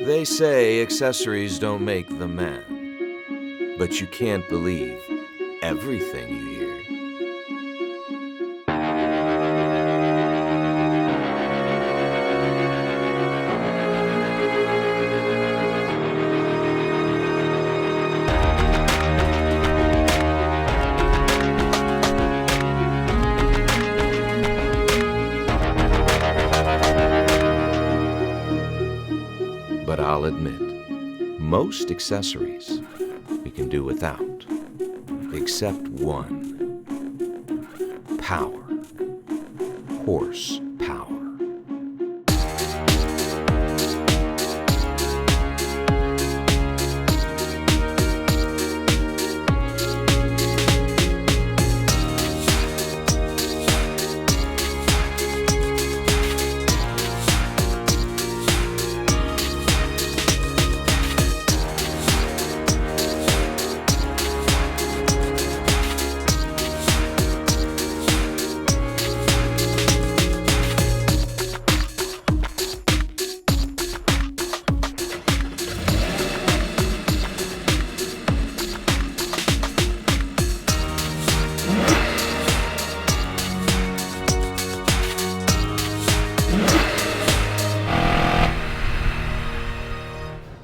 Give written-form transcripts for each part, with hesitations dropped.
They say accessories don't make the man, but you can't believe everything you hear. But I'll admit, most accessories we can do without, except one: power. Horsepower.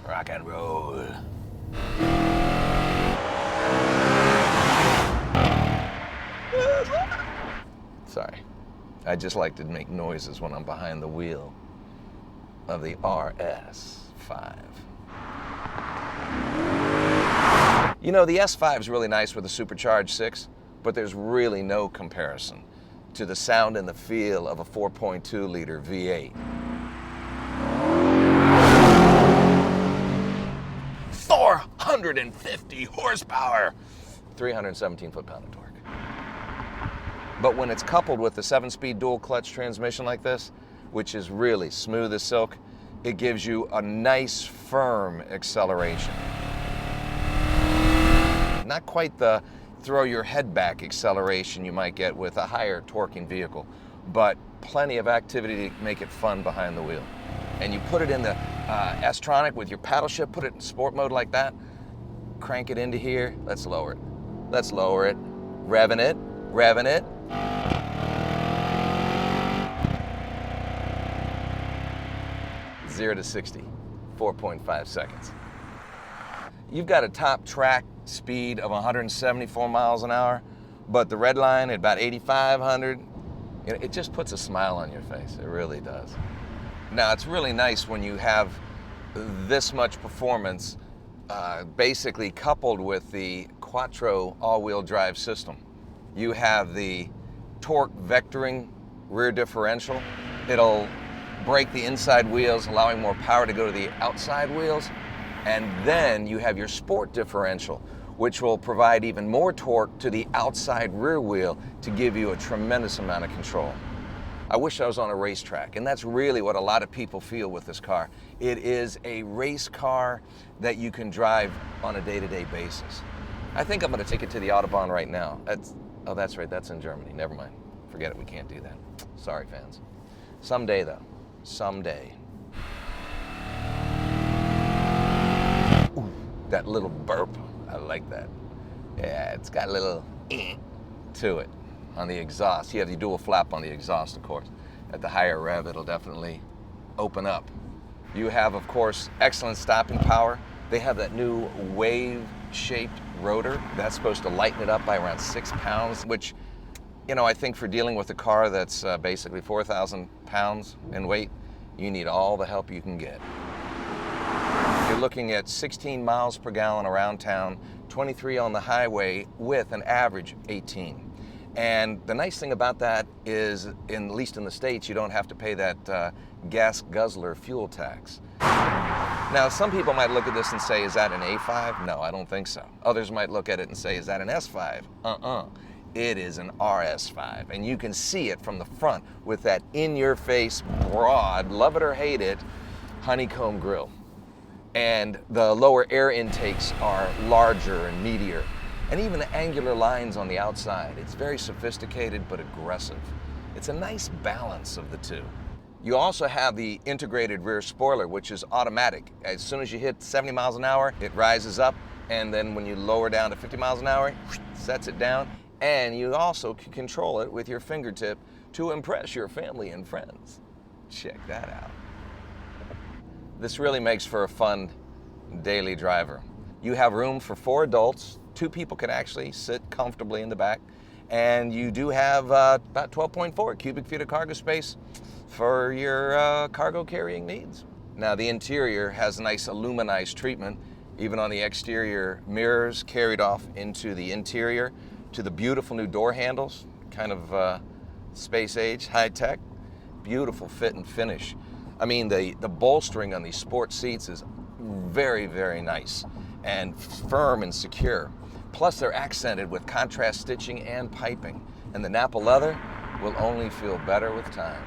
Rock and roll. Sorry, I just like to make noises when I'm behind the wheel of the RS5. You know, the S5 is really nice with a supercharged 6, but there's really no comparison to the sound and the feel of a 4.2 liter V8. 450 horsepower, 317 foot-pound of torque. But when it's coupled with the 7-speed dual clutch transmission like this, which is really smooth as silk, it gives you a nice firm acceleration. Not quite the throw your head back acceleration you might get with a higher torquing vehicle, but plenty of activity to make it fun behind the wheel. And you put it in the S-tronic with your paddle shift, put it in sport mode like that, crank it into here. Let's lower it. Let's lower it. Revving it, revving it. Zero to 60, 4.5 seconds. You've got a top track speed of 174 miles an hour, but the red line at about 8,500, you know, it just puts a smile on your face. It really does. Now, it's really nice when you have this much performance basically coupled with the Quattro all-wheel drive system. You have the torque vectoring rear differential. It'll brake the inside wheels, allowing more power to go to the outside wheels. And then you have your sport differential, which will provide even more torque to the outside rear wheel to give you a tremendous amount of control. I wish I was on a racetrack, and that's really what a lot of people feel with this car. It is a race car that you can drive on a day-to-day basis. I think I'm going to take it to the Autobahn right now. Oh, that's right, that's in Germany. Never mind. Forget it, we can't do that. Sorry, fans. Someday, though. Someday. Ooh, that little burp. I like that. Yeah, it's got a little to it on the exhaust. You have the dual flap on the exhaust, of course. At the higher rev, it'll definitely open up. You have, of course, excellent stopping power. They have that new wave-shaped rotor. That's supposed to lighten it up by around 6 pounds, which, you know, I think for dealing with a car that's basically 4,000 pounds in weight, you need all the help you can get. You're looking at 16 miles per gallon around town, 23 on the highway with an average 18. And the nice thing about that is, at least in the States, you don't have to pay that gas guzzler fuel tax. Now, some people might look at this and say, is that an A5? No, I don't think so. Others might look at it and say, is that an S5? It is an RS5, and you can see it from the front with that in-your-face, broad, love it or hate it, honeycomb grille. And the lower air intakes are larger and meatier. And even the angular lines on the outside. It's very sophisticated but aggressive. It's a nice balance of the two. You also have the integrated rear spoiler, which is automatic. As soon as you hit 70 miles an hour, it rises up, and then when you lower down to 50 miles an hour, sets it down, and you also can control it with your fingertip to impress your family and friends. Check that out. This really makes for a fun daily driver. You have room for 4 adults. 2 people can actually sit comfortably in the back. And you do have about 12.4 cubic feet of cargo space for your cargo carrying needs. Now the interior has a nice aluminized treatment, even on the exterior mirrors carried off into the interior to the beautiful new door handles, kind of space age, high tech, beautiful fit and finish. I mean, the bolstering on these sport seats is very, very nice and firm and secure. Plus they're accented with contrast stitching and piping. And the Nappa leather will only feel better with time.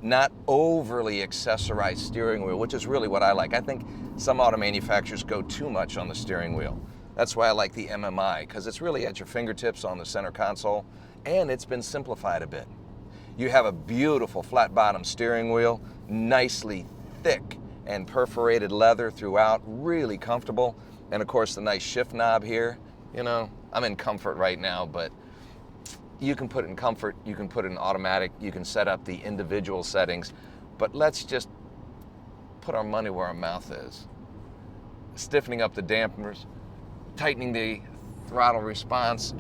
Not overly accessorized steering wheel, which is really what I like. I think some auto manufacturers go too much on the steering wheel. That's why I like the MMI, because it's really at your fingertips on the center console, and it's been simplified a bit. You have a beautiful flat bottom steering wheel, nicely thick and perforated leather throughout, really comfortable. And of course the nice shift knob here. You know, I'm in comfort right now, but you can put it in comfort, you can put it in automatic, you can set up the individual settings, but let's just put our money where our mouth is. Stiffening up the dampers, tightening the throttle response.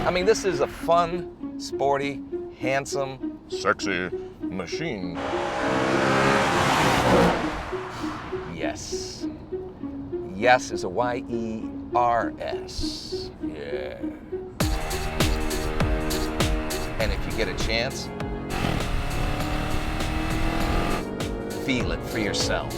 I mean, this is a fun, sporty, handsome, sexy machine. Yes. Yes is a Y-E-R-S. Yeah. And if you get a chance, feel it for yourself.